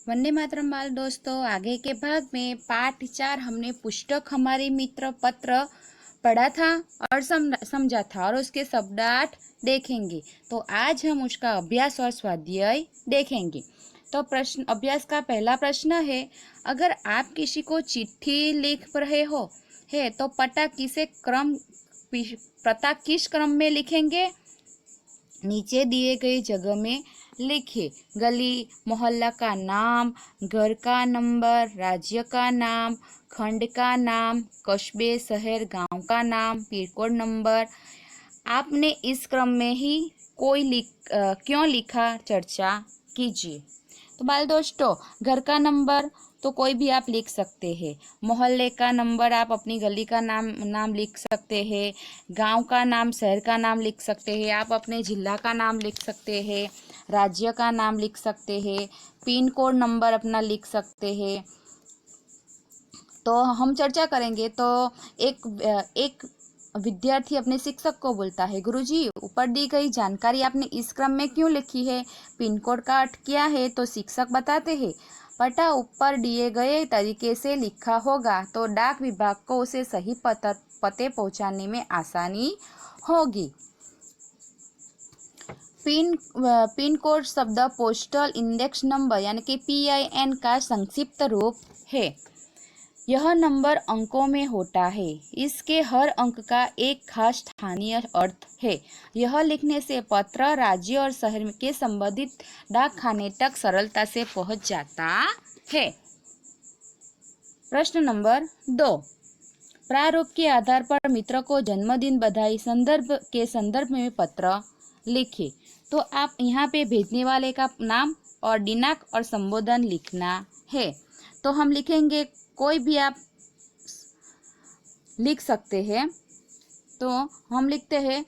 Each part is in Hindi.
वंदे मातरम बाल दोस्तों, आगे के भाग में पाठ 4 हमने पुस्तक हमारे मित्र पत्र पढ़ा था और समझा था और उसके शब्दार्थ देखेंगे। तो आज हम उसका अभ्यास और स्वाध्याय देखेंगे। तो प्रश्न अभ्यास का पहला प्रश्न है, अगर आप किसी को चिट्ठी लिख रहे हो है तो पता किस क्रम में लिखेंगे? नीचे दिए गए जगह में लिखिए। गली मोहल्ला का नाम, घर का नंबर, राज्य का नाम, खंड का नाम, कस्बे शहर गांव का नाम, पिन कोड नंबर। आपने इस क्रम में ही क्यों लिखा, चर्चा कीजिए। तो बाल दोस्तों, घर का नंबर तो कोई भी आप लिख सकते हैं। मोहल्ले का नंबर आप अपनी गली का नाम लिख सकते हैं। गांव का नाम, शहर का नाम लिख सकते हैं। आप अपने जिला का नाम लिख सकते हैं। राज्य का नाम लिख सकते हैं। पिन कोड नंबर अपना लिख सकते हैं। तो हम चर्चा करेंगे। तो एक विद्यार्थी अपने शिक्षक को बोलता है, गुरुजी ऊपर दी गई जानकारी आपने इस क्रम में क्यों लिखी है? पिन कोड का अर्थ क्या है? तो शिक्षक बताते हैं, पता ऊपर दिए गए तरीके से लिखा होगा तो डाक विभाग को उसे सही पते पहुंचाने में आसानी होगी। पिन कोड शब्द पोस्टल इंडेक्स नंबर यानी कि PIN का संक्षिप्त रूप है। यह नंबर अंकों में होता है। इसके हर अंक का एक खास स्थानीय अर्थ है। यह लिखने से पत्र राज्य और शहर के संबंधित डाक खाने तक सरलता से पहुंच जाता है। प्रश्न नंबर 2, प्रारूप के आधार पर मित्र को जन्मदिन बधाई संदर्भ में पत्र लिखे। तो आप यहाँ पे भेजने वाले का नाम और दिनांक और संबोधन लिखना है। तो हम लिखेंगे, कोई भी आप लिख सकते हैं। तो हम लिखते हैं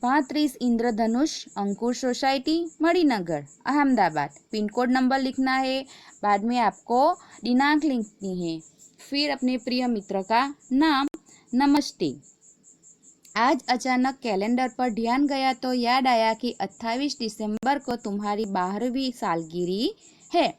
35 Indradhanush Ankur society Maninagar Ahmedabad. Pin code number लिखना है। बाद में आपको दिनांक लिखनी है। फिर अपने प्रिय मित्र का नाम। नमस्ते। आज अचानक कैलेंडर पर ध्यान गया तो याद आया कि 28 दिसंबर को तुम्हारी 12वीं सालगिरह है।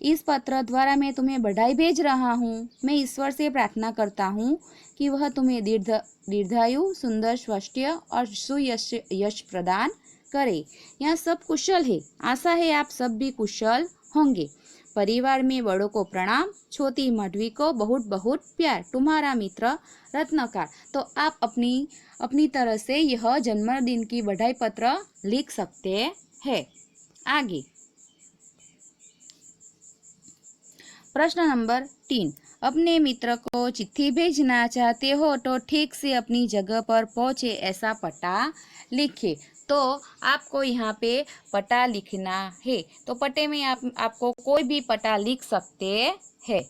इस पत्र द्वारा मैं तुम्हें बधाई भेज रहा हूँ। मैं ईश्वर से प्रार्थना करता हूँ कि वह तुम्हें दीर्घायु, सुंदर स्वास्थ्य और सुयश प्रदान करे। यहाँ सब कुशल है। आशा है आप सब भी कुशल होंगे। परिवार में बड़ों को प्रणाम, छोटी मधवी को बहुत बहुत प्यार। तुम्हारा मित्र रत्नकार। तो आप अपनी तरह से यह जन्मदिन की बधाई पत्र लिख सकते हैं। आगे प्रश्न नंबर 3, अपने मित्र को चिट्ठी भेजना चाहते हो तो ठीक से अपनी जगह पर पहुंचे ऐसा पता लिखे। तो आपको यहाँ पे पता लिखना है। तो पते में आपको कोई भी पता लिख सकते हैं।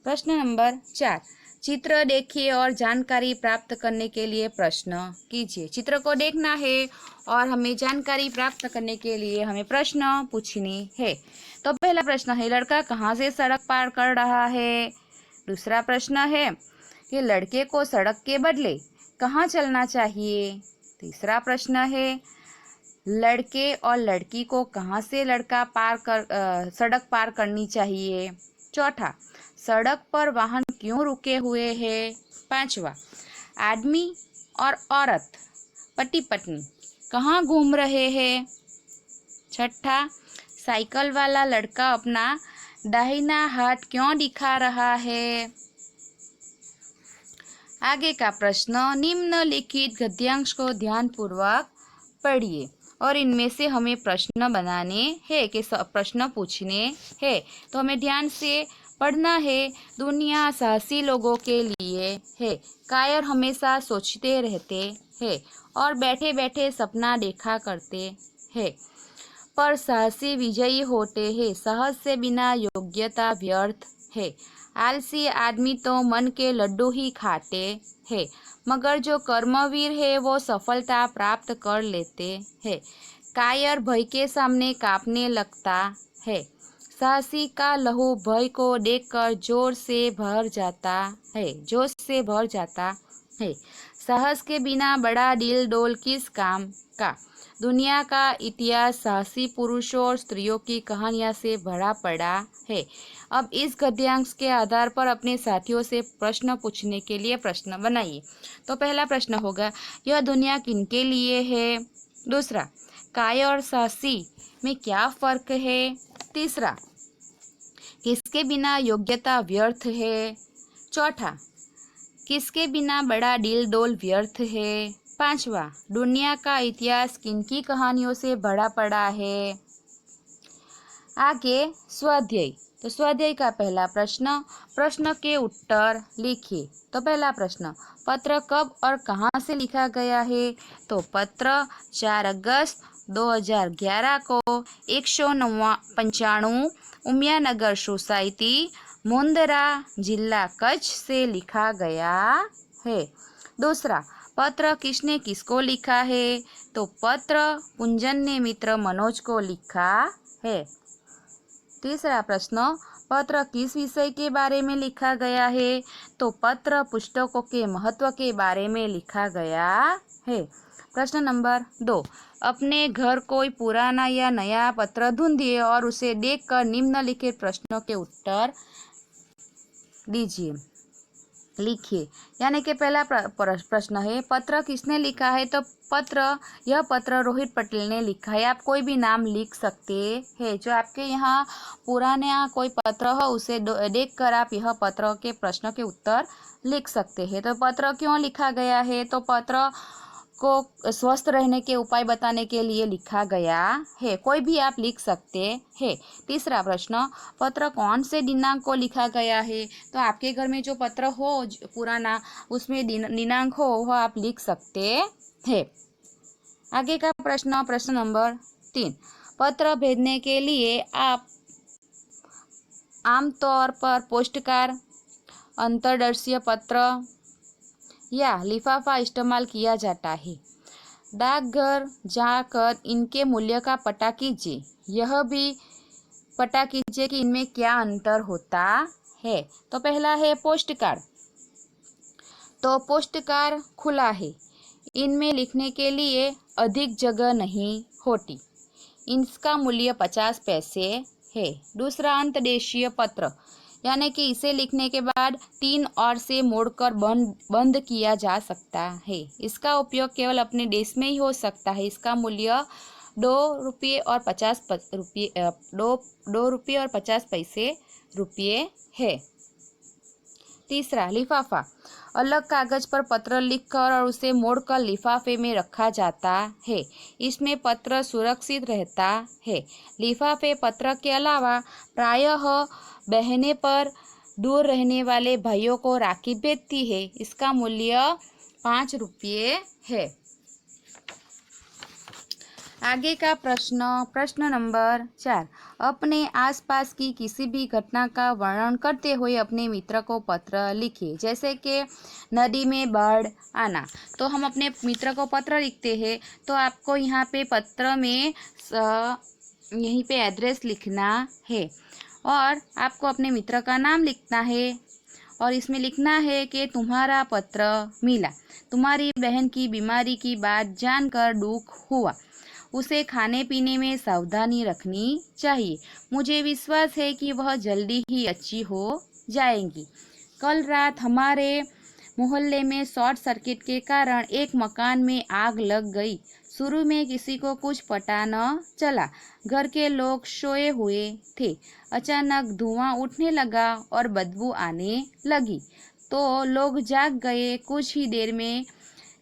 प्रश्न नंबर 4, चित्र देखिए और जानकारी प्राप्त करने के लिए प्रश्न कीजिए। चित्र को देखना है और हमें जानकारी प्राप्त करने के लिए हमें प्रश्न पूछने हैं। तो पहला प्रश्न है, लड़का कहाँ से सड़क पार कर रहा है? दूसरा प्रश्न है कि लड़के को सड़क के बदले कहाँ चलना चाहिए? तीसरा प्रश्न है, लड़के और लड़की को कहाँ से सड़क पार करनी चाहिए? चौथा, सड़क पर वाहन क्यों रुके हुए हैं? पांचवा, आदमी और औरत पति पत्नी कहाँ घूम रहे हैं? छठा, साइकिल वाला लड़का अपना दाहिना हाथ क्यों दिखा रहा है? आगे का प्रश्न, निम्नलिखित गद्यांश को ध्यानपूर्वक पढ़िए और इनमें से हमें प्रश्न बनाने हैं कि प्रश्न पूछने हैं। तो हमें ध्यान से पढ़ना है। दुनिया साहसी लोगों के लिए है। कायर हमेशा सोचते रहते हैं और बैठे बैठे सपना देखा करते हैं, पर साहसी विजयी होते हैं। साहस से बिना योग्यता व्यर्थ है। आलसी आदमी तो मन के लड्डू ही खाते हैं, मगर जो कर्मवीर है वो सफलता प्राप्त कर लेते हैं। कायर भय के सामने कांपने लगता है। साहसी का लहू भय को देखकर जोश से भर जाता है। साहस के बिना बड़ा दिल डोल किस काम का। दुनिया का इतिहास साहसी पुरुषों और स्त्रियों की कहानियां से भरा पड़ा है। अब इस गद्यांश के आधार पर अपने साथियों से प्रश्न पूछने के लिए प्रश्न बनाइए। तो पहला प्रश्न होगा, यह दुनिया किनके लिए है। दूसरा, काय और साहसी में क्या फर्क है। तीसरा, किसके बिना योग्यता व्यर्थ है। चौथा, किसके बिना बड़ा दिल डोल व्यर्थ है। पांचवा, दुनिया का इतिहास किनकी कहानियों से भरा पड़ा है। आगे स्वाध्याय। तो स्वाध्याय का पहला प्रश्न, प्रश्न के उत्तर लिखिए। तो पहला प्रश्न, पत्र कब और कहाँ से लिखा गया है। तो पत्र 4 अगस्त 2011 को 195 उमियानगर सोसाइटी, मुंदरा, जिला कच्छ से लिखा गया है। दूसरा, पत्र किसने किसको लिखा है। तो पत्र कुंजन ने मित्र मनोज को लिखा है। तीसरा प्रश्न, पत्र किस विषय के बारे में लिखा गया है। तो पत्र पुस्तकों के महत्व के बारे में लिखा गया है। प्रश्न नंबर 2, अपने घर कोई पुराना या नया पत्र ढूंढिए और उसे देखकर निम्नलिखित प्रश्नों के उत्तर दीजिए, लिखिए। यानी कि पहला प्रश्न है, पत्र किसने लिखा है। तो यह पत्र रोहित पटेल ने लिखा है। आप कोई भी नाम लिख सकते हैं। जो आपके यहाँ पुराना कोई पत्र हो उसे देखकर आप यह पत्र के प्रश्न के उत्तर लिख सकते हैं। तो पत्र क्यों लिखा गया है। तो पत्र को स्वस्थ रहने के उपाय बताने के लिए लिखा गया है। कोई भी आप लिख सकते हैं। तीसरा प्रश्न, पत्र कौन से दिनांक को लिखा गया है। तो आपके घर में जो पत्र हो पुराना उसमें दिनांक हो वह आप लिख सकते हैं। आगे का प्रश्न नंबर 3, पत्र भेजने के लिए आप आमतौर पर पोस्टकार्ड, अंतर्देशीय पत्र या लिफाफा इस्तेमाल किया जाता है। डाकघर जाकर इनके मूल्य का पता कीजिए। यह भी पता कीजिए कि इनमें क्या अंतर होता है। तो पहला है पोस्टकार्ड। तो पोस्टकार्ड खुला है। इनमें लिखने के लिए अधिक जगह नहीं होती। इसका मूल्य 50 पैसे है। दूसरा, अंतर्देशीय पत्र, यानी कि इसे लिखने के बाद 3 ओर से मोड़कर बंद किया जा सकता है। इसका उपयोग केवल अपने देश में ही हो सकता है। इसका मूल्य 2 रुपये और 50 पैसे है। तीसरा, लिफाफा, अलग कागज पर पत्र लिखकर और उसे मोड़कर लिफाफे में रखा जाता है। इसमें पत्र सुरक्षित रहता है। लिफाफे पत्र के अलावा प्रायः बहनें पर दूर रहने वाले भाइयों को राखी भेजती है। इसका मूल्य 5 रुपये है। आगे का प्रश्न नंबर 4, अपने आसपास की किसी भी घटना का वर्णन करते हुए अपने मित्र को पत्र लिखिए। जैसे कि नदी में बाढ़ आना, तो हम अपने मित्र को पत्र लिखते हैं। तो आपको यहाँ पे पत्र में यहीं पे एड्रेस लिखना है और आपको अपने मित्र का नाम लिखना है और इसमें लिखना है कि तुम्हारा पत्र मिला, तुम्हारी बहन की बीमारी की बात जानकर दुख हुआ, उसे खाने पीने में सावधानी रखनी चाहिए, मुझे विश्वास है कि वह जल्दी ही अच्छी हो जाएंगी। कल रात हमारे मोहल्ले में शॉर्ट सर्किट के कारण एक मकान में आग लग गई। शुरू में किसी को कुछ पता न चला, घर के लोग सोए हुए थे। अचानक धुआं उठने लगा और बदबू आने लगी तो लोग जाग गए। कुछ ही देर में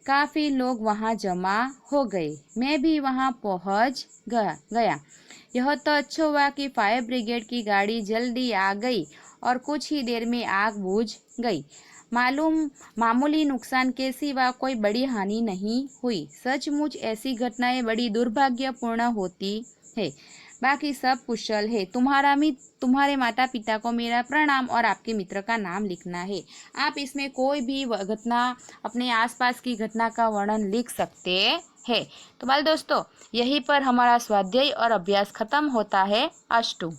काफ़ी लोग वहां जमा हो गए। मैं भी वहां पहुंच गया। यह तो अच्छा हुआ कि फायर ब्रिगेड की गाड़ी जल्दी आ गई और कुछ ही देर में आग बुझ गई। मामूली नुकसान के सिवा कोई बड़ी हानि नहीं हुई। सचमुच ऐसी घटनाएं बड़ी दुर्भाग्यपूर्ण होती है। बाकी सब कुशल है। तुम्हारे माता पिता को मेरा प्रणाम और आपके मित्र का नाम लिखना है। आप इसमें कोई भी घटना, अपने आसपास की घटना का वर्णन लिख सकते हैं। तो बाल दोस्तों, यहीं पर हमारा स्वाध्याय और अभ्यास खत्म होता है। अस्तु।